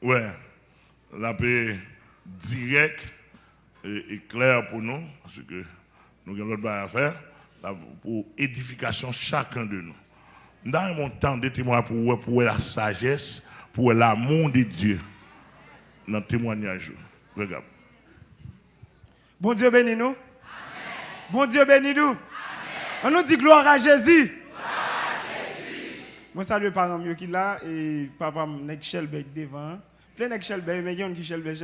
Ouais, la paix direct et clair pour nous, parce que nous avons l'autre chose à faire, pour édification chacun de nous. Dans mon temps de témoin pour la sagesse, pour l'amour de Dieu, dans le témoignage. Regarde. Bon Dieu bénis nous. Amen. Bon Dieu bénis nous. Amen. On nous dit gloire à Jésus. Moi salue parents mieux qui là et papa nek Shelbeck devant. Plein nek Shelbeck mais yon qui Shelbeck.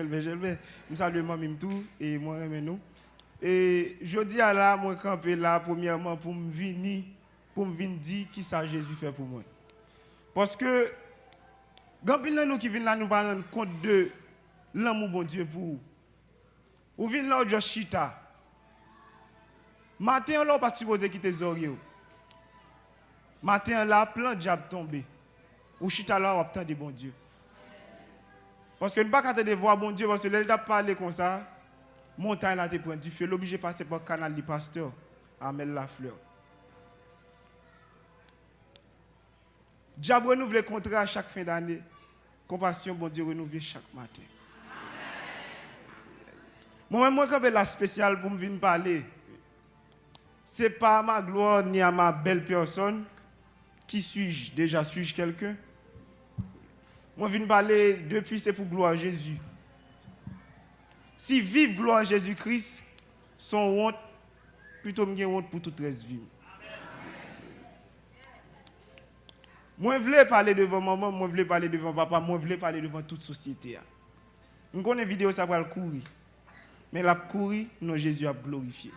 Moi salue maman tout et moi remercie nous. Et je dis à là moi camper là premièrement pour me venir dire qui ça Jésus fait pour moi. Parce que quand nous qui viennent là nous pas rendre compte de l'amour bon Dieu pour vous. Ou vient là juste chita. Matin là pas supposé quitter Zorio. Matin là plein de diable tombé. Ou chita là on attend de bon Dieu. Parce que nous pas attendre de voir bon Dieu parce que l'état parler comme ça, montagne là te prend du feu, l'obligé passer par canal du pasteur à mettre la fleur. Diable renouvelle contrat à chaque fin d'année. Compassion bon Dieu renouveler chaque matin. Moi, quand je la spéciale pour me venir parler, ce n'est pas à ma gloire ni à ma belle personne. Qui suis-je? Déjà, suis-je quelqu'un? Moi, je viens parler depuis, c'est pour gloire à Jésus. Si vive gloire à Jésus-Christ, son honte, plutôt me honte pour toute reste vivre. Moi, je voulais parler devant maman, moi, je voulais parler devant papa, moi, je voulais parler devant toute société. Je connais une vidéo, ça va le courir. Mais la courir, non, Jésus a glorifié.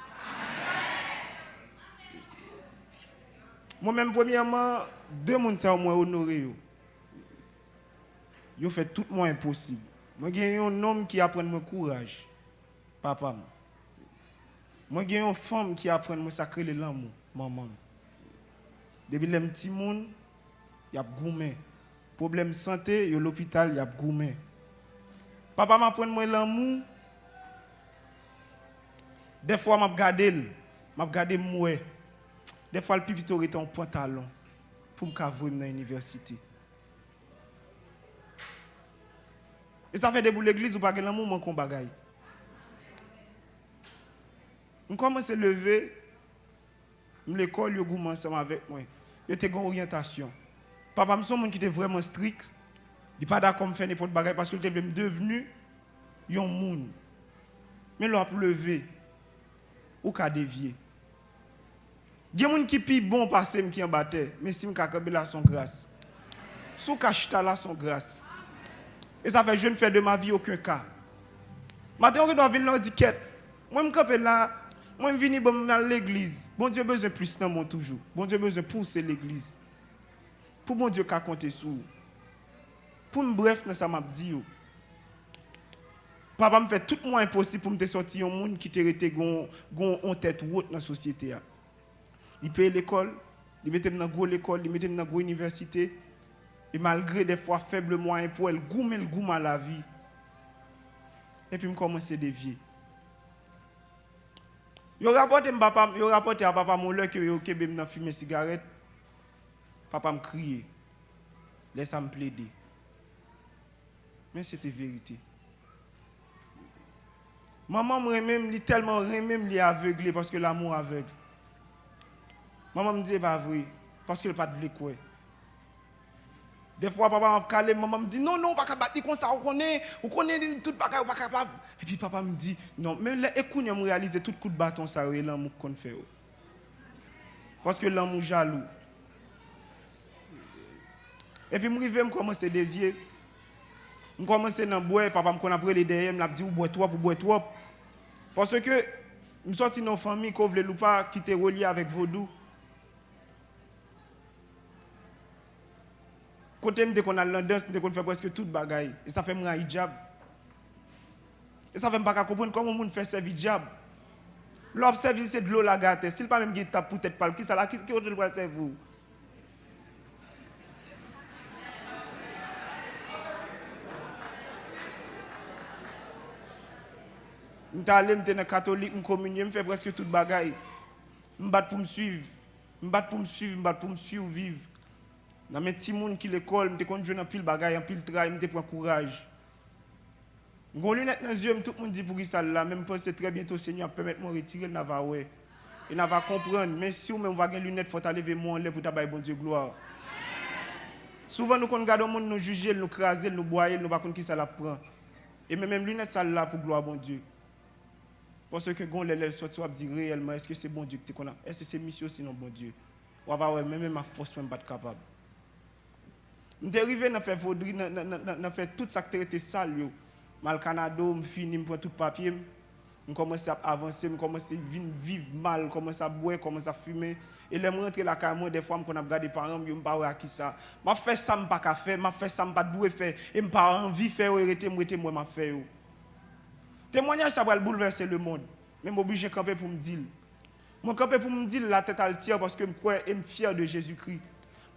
Moi-même, premièrement, deux personnes sont moins honorés. Ils ont fait tout moins impossible. Moi, j'ai un homme qui apprend mon courage, papa. Moi, j'ai une femme qui apprend à sacrer l'amour, maman. Depuis les petits gens, il y a gourmet. Problème santé, il y a l'hôpital, il y a gourmet. Papa m'apprend moi l'amour. Des fois, je regarde moi. Des fois, le pipito est en pantalon pour me cavoir dans l'université. Et ça fait des boules l'église ou pas que l'amour manque un bagaille. Je commence à lever, l'école, je goûte ensemble avec moi. Je suis en orientation. Papa, je suis un monde qui était vraiment strict. Il n'est pas d'accord de faire n'importe quoi parce qu'il était devenu un monde. Mais là, pour lever, ou qu'à dévier. Il y a des gens qui sont bon passer qui en battent, mais si je suis là son grâce. Si je suis là son grâce. Et ça fait que je ne fais de ma vie aucun cas. Maintenant, je dois venir dans l'étiquette. Moi, je suis là, moi, je viens dans l'église. Bon Dieu a besoin de plus dans mon toujours. Bon Dieu a besoin de pousser l'église. Pour mon Dieu qu'à compter sur vous. Pour me bref, ça m'a dit. Papa me fait tout le moins impossible pour me sortir un monde qui était en tête haute dans la société. Il paye l'école, il mettait dans l'école, il mettait dans l'université. Et malgré des fois faibles moyens pour elle, le goût à la vie. Et puis, je commence à dévier. Il rapporte à papa mon leur que je fumer cigarette. Papa me criait. Laisse-moi me plaider. Mais c'était vérité. Maman me tellement aveuglé parce que l'amour aveugle. Maman me dit pas vrai parce qu'elle pas de quoi. Des fois papa m'a calé, maman me dit non pas battre comme ça, on connaît tout pas capable. Et puis papa me dit non, mais écoute, je réalise tout coup de bâton ça et l'amour qu'on fait. Parce que l'amour jaloux. Et puis je commence à dévier. Je commence à boire, papa me connaît après les derrière, me dit ou boire trop. Parce que je suis sorti dans une famille qui ne veut pas quitter relié avec vaudou. Quand je dis qu'on a l'endance, on fait presque tout bagaille. Et ça fait un hijab. Et ça fait pas comprendre comment on fait servir hijab. L'observe c'est de l'eau la gâte. S'il pas même tape pour tête pas qui ça là qui autre doit servir. Je suis allé dans catholique, je communion, je fais presque tout bagaille. Je me bats pour me suivre. Je me bats pour me suivre, je me bats pour me survivre. Dans mes petits monde qui l'école, je suis dans pile bagaille, en pile travail, je prends courage. J'ai lunettes dans les yeux, tout le monde dit pour ça là, même penser très bientôt Seigneur permettre moi retirer le nava ouais. Et n'a va comprendre, mais si vous même pas des lunettes, faut lever moi en l'air pour tabailler bon Dieu gloire. Souvent nous quand regardons monde nous juger, nous craser, nous boyer, nous pas connait qui ça la prend. Et même lunettes ça là pour gloire bon Dieu. Parce que quand les sorti, on va dire réellement est-ce que c'est bon Dieu que tu connais? Est-ce que c'est mission sinon bon Dieu? On va voir même ma force même pas capable. Je suis arrivé dans faire vaudri, dans faire tout ça qui était sale yo. Mal Canada, je finis, je prends tout papier, je commence à avancer, je commence à vivre mal, je commence à boire, je commence à fumer. Et là, je rentre là quand moi des fois je regarde les parents, je me parle à qui ça. Je fais ça je pas faire, je fais ça je pas doué faire et je pas envie de faire arrêter moi m'a faire. Témoignage ça va bouleverser le monde. Mais je suis obligé de camper pour me dire. Je camper pour me dire la tête à tir parce que je crois et je suis fier de Jésus-Christ.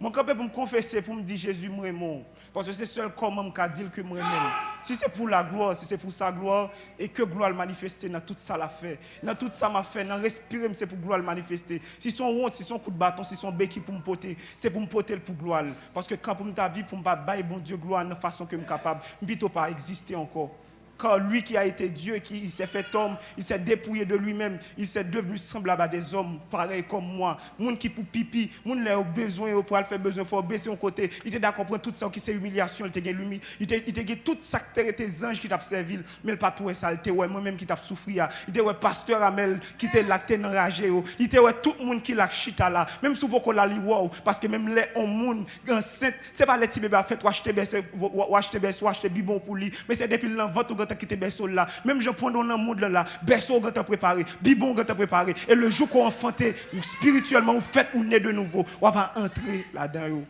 Je camper pour me confesser, pour me dire Jésus moi mon. Parce que c'est seul comment je dire que moi même. Si c'est pour la gloire, si c'est pour sa gloire et que gloire le manifester dans tout ça l'a fait. Dans tout ça m'a fait, dans respirer c'est pour gloire le manifester. Si son honte, si son coup de bâton, si son béquille pour me porter, c'est pour me porter pour gloire parce que quand pour me ta vie pour me pas bailler bon Dieu gloire de façon que je suis capable, je ne peux pas exister encore. Car lui qui a été Dieu, qui s'est fait homme, il s'est dépouillé de lui-même, il s'est devenu semblable à des hommes, pareils comme moi. Moun qui pour pipi, moun qui a besoin, pour faire besoin, il faut baisser son côté. Il était d'accord pour tout ça qui c'est humiliation, il était tout ça qui était anges qui t'a servi, mais il pas tout ça, il était moi-même qui t'a souffert. Il était pasteur Amel qui était là, qui était enragé. Il était tout le monde qui l'a chita là, même si vous pouvez la wow, parce que même les hommes enceinte, c'est pas les petits bébés fait acheter berceau, acheter bibon pour lui, mais c'est depuis l'envente qui était berceau là, même je prends dans le monde là, berceau qui t'a préparé, bibon qui t'a préparé, et le jour qu'on enfanté, ou spirituellement, ou fait ou né de nouveau, on va entrer là-dedans.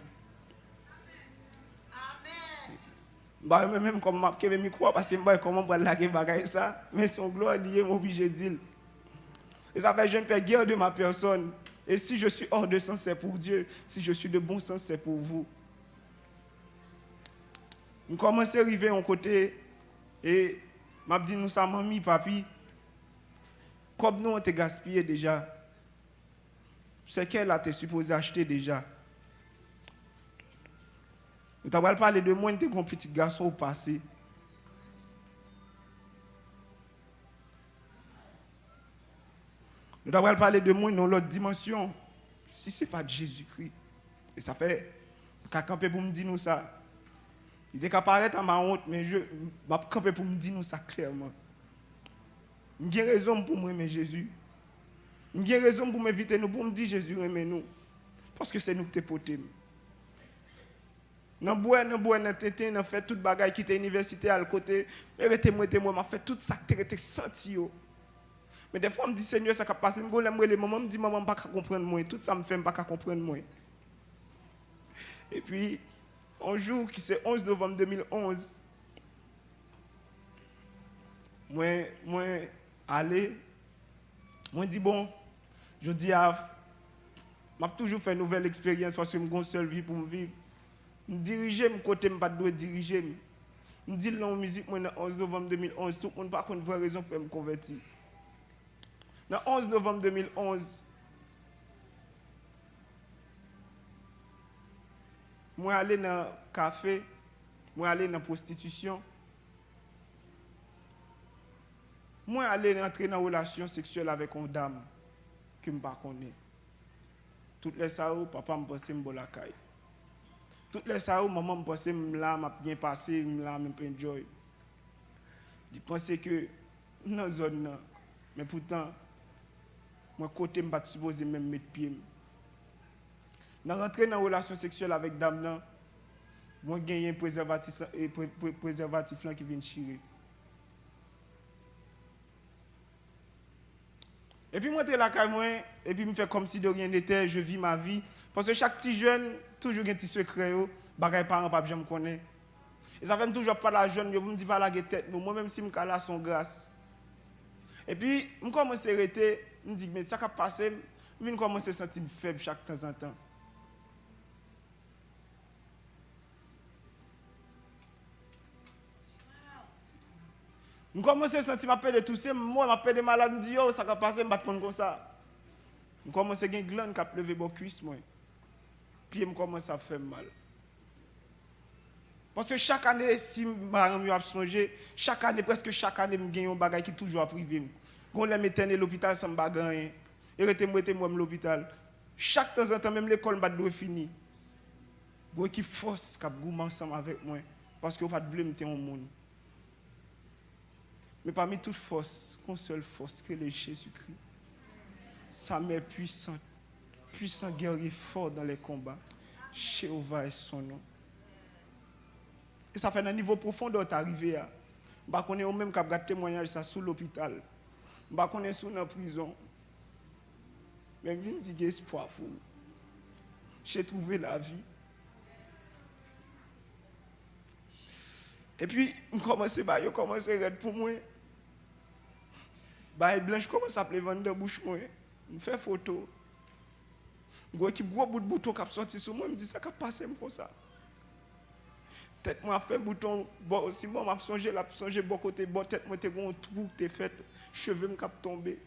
Bah, même comme je me crois, parce que je comment prendre la guerre, ça, mais son gloire liée, je suis obligé de dire. Et ça fait, je ne fais guerre de ma personne. Et si je suis hors de sens, c'est pour Dieu. Si je suis de bon sens, c'est pour vous. Je commence à arriver à un côté, et je dis, nous sommes mamie, papi, comme nous, on t'a gaspillé déjà. C'est qu'elle a été supposé acheter déjà. Nous t'avons parlé de moi, tu es un petit garçon au passé. Nous t'avons parlé de moi dans l'autre dimension. Si ce n'est pas de Jésus-Christ. Et ça fait, qu'à camper pour me dire nous ça. Il est qu'à paraître à ma honte, mais je vais camper pour me dire nous ça clairement. J'ai raison pour moi aimer Jésus. J'ai raison pour m'inviter nous, pour me dire Jésus aime nous. Parce que c'est nous qui t'es poté. Dans bois, dans tété, dans fait toute bagaille qui était université à côté, moi m'a fait tout ça qui était senti. Mais des fois, je me dis, Seigneur, ça a passé, je me dis, maman, je ne peux pas comprendre moi. Tout ça me fait, je ne peux pas comprendre moi. Et puis, un jour, qui c'est 11 novembre 2011, moi, allé, moi, dis, bon, je dis, je toujours fait une nouvelle expérience parce que je suis une seule vie pour me vivre. Je diriger, je côté, je ne pas diriger. Je dis, dans la musique, moi, le 11 novembre 2011, tout le monde n'a pas une vraie raison pour me convertir. Le 11 novembre 2011, moi allé dans le café, moi allé dans la prostitution, moi allé entrer dans une relation sexuelle avec une dame que je ne connais pas. Toutes les soirs, papa me pensait que je suis la caille. Toutes les soirs, maman me pensait que je suis bien passé, je suis enjoy. Je pensais que dans la zone, mais pourtant, moi, côté, je ne suis pas supposé même mettre pied. Dans rentrer dans une relation sexuelle avec dame, moi, j'ai gagné un préservatif qui vient chirer. Et puis, moi, je suis là, et puis, je fais comme si de rien n'était, je vis ma vie. Parce que chaque petit jeune, toujours un petit secret, les parents, pas je me connais. Et ça fait toujours pas la jeune, je me dis pas la tête, moi-même, si je suis là, son grâce. Et puis, je commence à arrêter. Je me dis, mais ça qui a passé, je commence à me sentir faible chaque temps en temps. Je commence à sentir ma paix de tousser, moi, ma paix de malade, je me dis, oh, ça qui a passé, je ne vais pas prendre comme ça. Je commence à avoir une glande qui a levé mon cuisse, moi. Puis, je commence à faire mal. Parce que chaque année, si je me songé, chaque année, presque chaque année, je gagne un bagage qui est toujours à privé. Quand je m'éteins à l'hôpital, ça me bagaille. Et je moi à l'hôpital. Chaque temps en temps, même l'école doit finir. Vous qui force qui goût ensemble avec moi. Parce que vous ne pouvez pas blâmer au monde. Mais parmi toutes forces, une seule force, que est Jésus-Christ. Sa mère puissante, puissant guerrier fort dans les combats. Jéhovah est son nom. Et ça fait un niveau profond d'être arrivé. Je ne connais pas même qui a témoignage ça sous l'hôpital. Je ne connais pas sous la prison. Mais je dis que espoir pour vous. J'ai trouvé la vie. Et puis, je commence à raide pour moi. Blanche commence à vendre de bouche moi. Je fais photo. Je vois qu'il y a un gros bout de bouton qui a sorti sur moi. Je me dis ça qui a passé comme ça. Tête moi fait bouton bon si moi m'a songé bon côté bon tête moi t'es un trou t'es fait cheveux me cap tomber.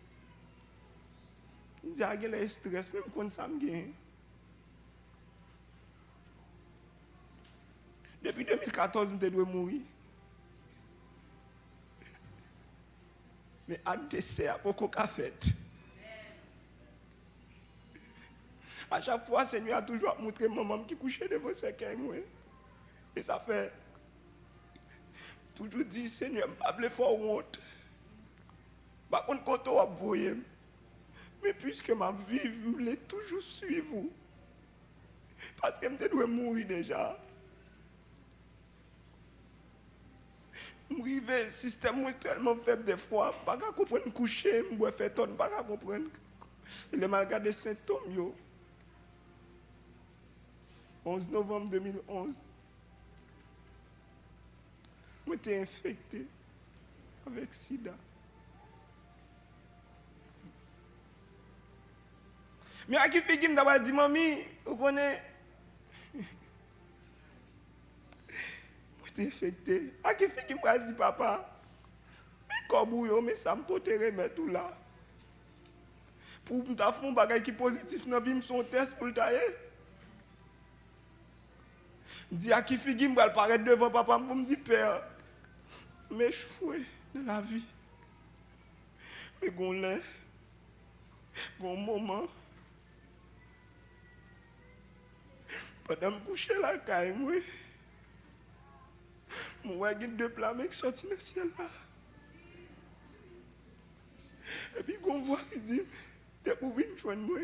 Il dit il y a stress même quand ça me gagne. Depuis 2014 je dois mourir. Mais à décès à beaucoup qu'a fait. À chaque fois le Seigneur a toujours montré maman qui couchait devant ses cercueil moi. Et ça fait toujours dit, Seigneur, je ne veux pas faire honte. Par contre, quand on vous voyez, mais puisque ma vie, je voulais toujours suivre vous. Parce que je dois mourir déjà. Le système est tellement faible des fois. Je ne peux pas comprendre coucher, je ne faire tonne, je ne peux pas comprendre. Il est mal regardé symptômes. 11 novembre 2011. Je suis infecté avec sida. Mais à qui fait que je dit, mamie, vous connaissez. Je suis infecté. À qui fait que je dit, papa, mais comme mais ça me peut te remettre tout là. Pour me faire un bagage qui est positif dans la vie, son test pour le tailler. Je dis à qui fait que je vais paraître devant papa pour me dire, père. M'échouer dans la vie. Mais bon moment, pendant que je couche la caille, je vois deux plats qui sortent dans le ciel là. Et puis, on voit qui dit, t'es pour venir me joindre moi.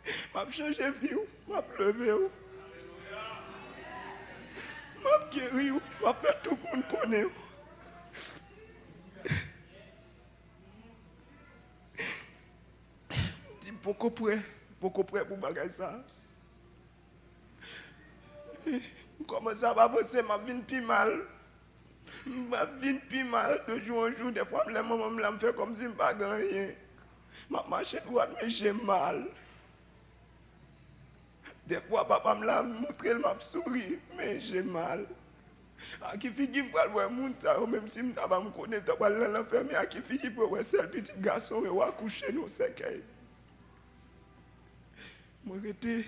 Je vais changer de vie, je vais pleurer. Je vais guérir, je vais faire tout le monde connaître. Je dis beaucoup prêt pour bagager ça. Comment ça va passer, je vie plus mal. Je vie plus mal de jour en jour. Des fois, les mamans me fait comme si je ne pas rien. Je marche droite, mais j'ai mal. Des fois, papa me l'a montré, m'a souri, mais j'ai mal. À qui fait qu'il peut voir moun ça, même si je ne pas me connaître, je vais l'enfer, mais à qui fait qu'il peut voir ce petit garçon et va coucher dans ses cailles. Je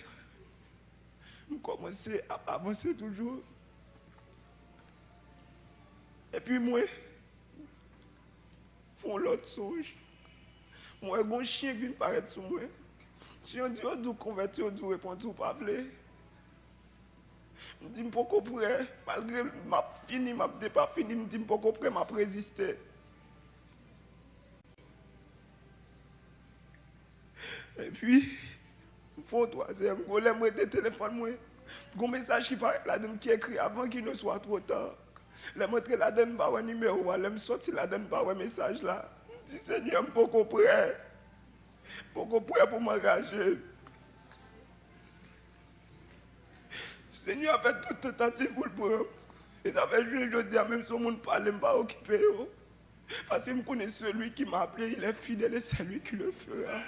commençais à avancer toujours. Et puis moi, je fais l'autre songe. Moi, j'ai un chien qui paraît sur moi. Si on dit, on doit convertir, on doit répondre, on ne pas appeler. Je dis, je ne suis pas prêt. Malgré que je fini, je n'ai pas fini, je dis, je ne suis pas prêt, je résister. Et puis, je fais un troisième. Je vais téléphone. Un message qui paraît là-dedans qui est écrit avant qu'il ne soit trop tard. Je montre là-dedans un numéro, je me sorti là-dedans un message là. Je dis, Seigneur, je ne suis pas prêt. Je ne suis pas prêt pour m'engager. Seigneur a fait toute tentative pour le prendre. Et ça fait je dis, même si le monde parle, je ne suis pas occupé. Parce que je connais celui qui m'a appelé, il est fidèle et c'est lui qui le fera.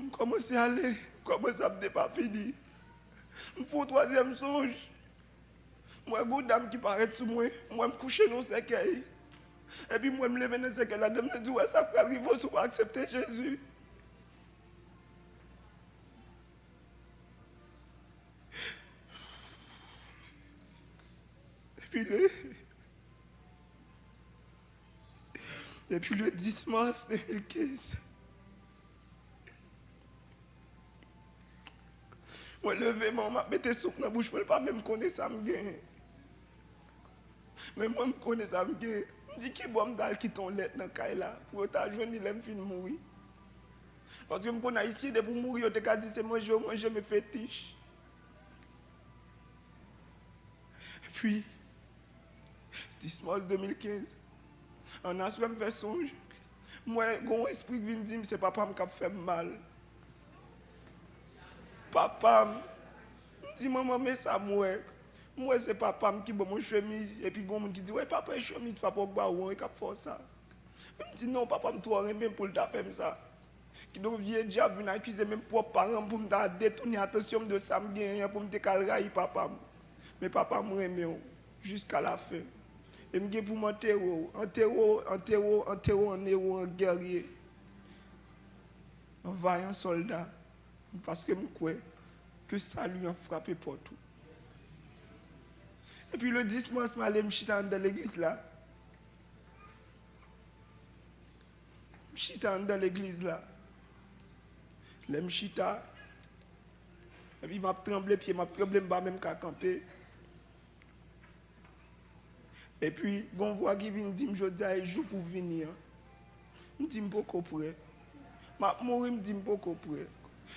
Je commence à aller, je commence à ne pas fini. Je fais un troisième songe. Moi, une dame qui paraît sur moi, moi, je me couche dans le cercueil. Et puis, moi, je me lève dans le cercueil. La dame me dit, ouais, ça peut arriver si vous accepter Jésus. Et puis le 10 mars 2015, moi levé, maman, mettez soupe dans la bouche, je ne pas même connaître ça me gagne. Mais moi, je connais ça me gagne. Je dis que bon, je qui ton lettre dans le cas là, pour ta journée, il fin de mourir. Parce que je connais ici, de pour mourir, je te dis c'est moi, je me fétiche. Et puis, 10 mars 2015, on a souhaité me faire songe. Moi, j'ai un esprit qui vient dire que c'est papa qui a fait mal. Papa, je dis maman, mais ça moi. Moi, c'est papa qui a mon chemise. Et puis, il y a qui dit, ouais, papa, une chemise, papa, il a fait ça. Je dis, non, papa, je dois rien pour le faire ça. Qui donc vient déjà venir accuser mes propres parents pour me détourner l'attention de ça, pour me décalrer, papa. Mais papa, moi, aime jusqu'à la fin. Et je pour m'enterrer, en héros, en guerrier, en vaillant soldat. Parce que je crois que ça lui a frappé pour tout. Et puis le 10 mars, je suis allé dans l'église là. Je suis dans l'église là. Je suis et puis je tremblé, puis je tremblé, je même qu'à camper. Et puis, on voit qui vient dire, je dis, il joue pour venir. Je dis, je ne suis pas prêt. Je mourir, je dis, je ne suis pas prêt.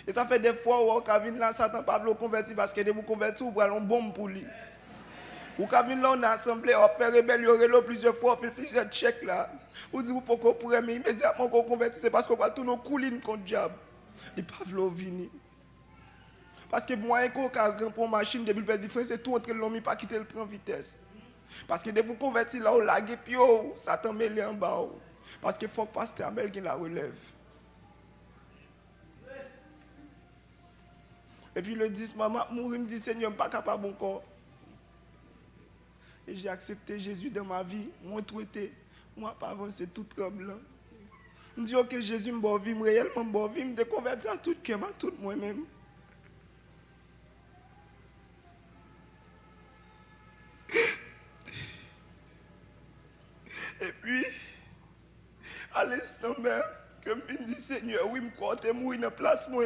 Et ça fait des fois où on vient là, Satan pas le convertir parce que de vous convertir, vous prenez une bombe pour lui. Ou quand vient là, on a assemblé, on fait rébellion plusieurs fois, on fait plusieurs chèques là. Vous dites, vous ne pouvez pas prêt, mais immédiatement qu'on convertit, c'est parce qu'on va tout nos coulines contre le diable. Il ne peut pas venir. Parce que moi, quand on a une machine, depuis le frère, c'est tout entre l'homme, pas quitter le train vitesse. Parce que de vous convertir là, on lague, puis ça t'en mêle en bas. Parce qu'il faut que le pasteur Amel qui la relève. Et puis le 10, maman mourir, me dit, Seigneur, je ne suis pas capable encore. Et j'ai accepté Jésus dans ma vie, moi traité, moi pas avancé tout tremblant. Je dis, ok, Jésus m'a vie, réellement m'a vie, me déconverti à tout cœur, à tout moi-même. Et puis, à l'instant même, que je me dis, Seigneur, oui, je crois que tu mourir dans la place, moi.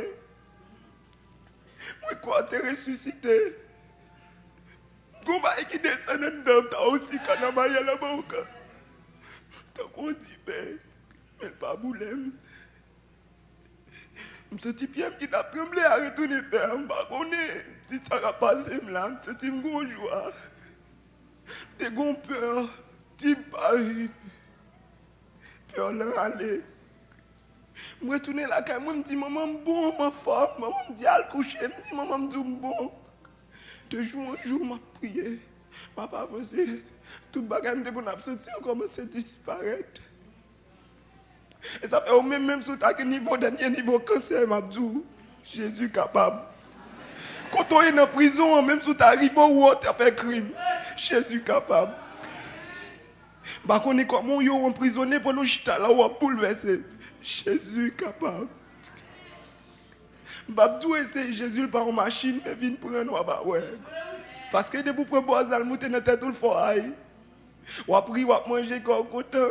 Je crois que tu es ressuscité. Comment est-ce qu'il descend dedans, tu as aussi quand on a la banque. Tu as dit, mais pas boulem. Je me suis dit, bien qui t'a tremblé à retourner faire un baconnet. Si ça va passer, je me suis dit, je joie. Tu as peur. Tu paries. Peur là, aller. Je retourne là, quand je me dis, maman, bon, ma femme. Maman me dit, allez coucher. Je me dis, maman, me dit, bon. De jour en jour, je prié. Papa a pensé, tout le bagage de mon absence a commencé à disparaître. Et ça fait au même sur ta niveau, dernier niveau cancer, m'a dit, Jésus capable. Quand on est en prison, même si tu arrives où tu as fait crime, Jésus capable. Bah, on est comme on est emprisonné pour nous chita là où on bouleversé. Jésus capable. Babdou essaye Jésus par une machine, mais vient prendre bah ouais. Parce que depuis pour boire ça, monter dans tête tout le foyer. Ou après ou manger comme content.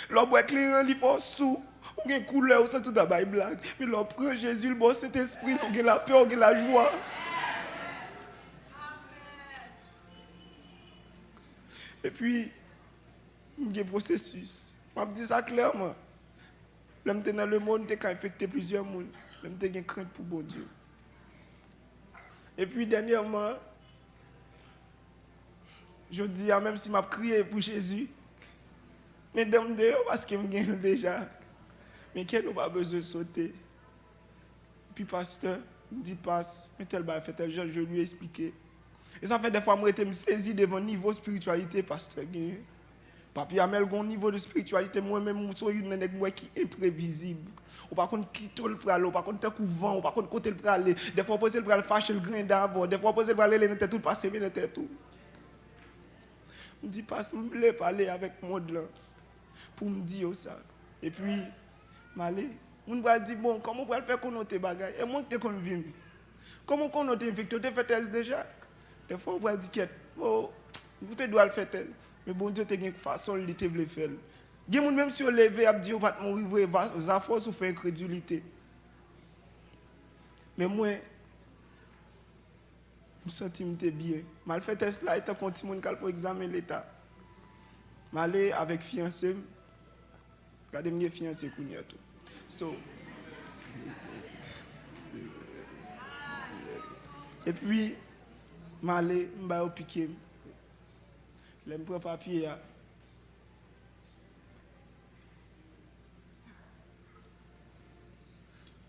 L'on boit clair, il faut sous. Ou une couleur, ça tout d'abord blague. Mais l'on prend Jésus, le bon cet esprit, on a la paix, on a la joie. Et puis, il y a un processus. Je dis ça clairement. L'homme dans le monde, il a infecté plusieurs mondes. L'homme a une crainte pour bon Dieu. Et puis, dernièrement, je dis, même si je crié pour Jésus, mais dame dehors parce qu'il me gagne déjà. Mais qu'elle n'a pas besoin de sauter. Et puis, pasteur, il dit, passe, mais tel bas fait tel genre, je lui ai expliqué. Et ça fait des fois, moi, je me saisis devant le niveau de spiritualité, pasteur. Papi Amel, un niveau de spiritualité, moi-même, je suis un qui est imprévisible. Ou par contre, qui te le prale, ou par contre, tu vent, ou par contre, côté le prale. Des fois, poser le prale, fâcher le grain d'avant. Des fois, poser le prale, le tout, passer, mais le tout. Je me dis, passe, je voulais parler avec moi là, pour me dire ça. Et puis, m'aller. On va dire, bon, comment on peut faire qu'on note des bagages? Et moi, je te convaincu. Comment on note infecté? Tu fais test déjà? Des fois, on va dire, oh, Vous te doit le faire tel. Mais bon Dieu, tu as une façon de le faire. Il y a des gens même si on lève et dit, on va te mourir, ça force ou fait incrédulité. Mais moi, je me sens bien. Je fais test là, et je continue pour examiner l'état. Je suis allé avec fiancé. Regardez mes fiancés qu'on y a tout. So, et puis, je suis allé, je suis piqué. Je prends papier.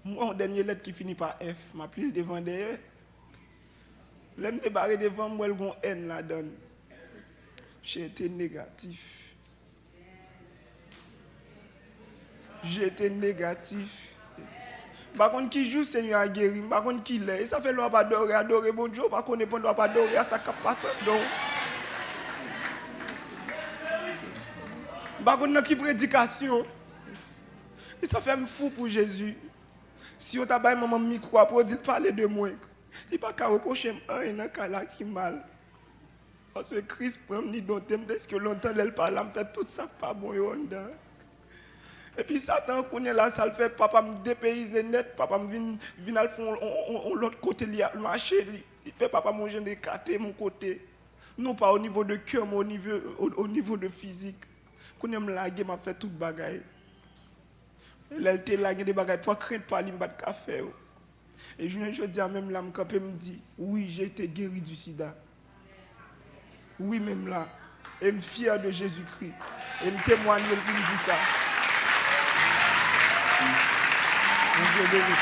Mon dernier lettre qui finit par F, je pris devant derrière. Je me débarrer devant moi, il y a un N là-dedans. J'ai été négatif. J'étais négatif. Par contre, qui joue, Seigneur a guéri. Par contre, qui l'est. Et ça fait l'on pas adorer bon Dieu. Par contre, on ne pas adorer à sa capacité. Par contre, qui prédication. Et ça fait me fou pour Jésus. Si on t'a baillé maman micro pour dire parler de moi, il pas qu'à reprocher un dans cas là qui mal. Parce que Christ prend ni d'autre est-ce que longtemps elle parle, me fait tout ça pas bon dedans. Et puis Satan connaît là ça le fait papa me dépayser net, papa me vient al fond l'autre côté li marcher, il fait papa manger des cartes mon côté. Non pas au niveau de cœur mais au niveau de physique. Connaît me laguer m'a fait toute bagaille. Elle était là, il y a des bagages, pas craindre pas l'imbat de café. Et je dis à même là, je me dit, oui, j'ai été guéri du sida. Oui, même là. Et je suis fier de Jésus-Christ. Et je témoigne, il me dit ça. Mon Dieu béni.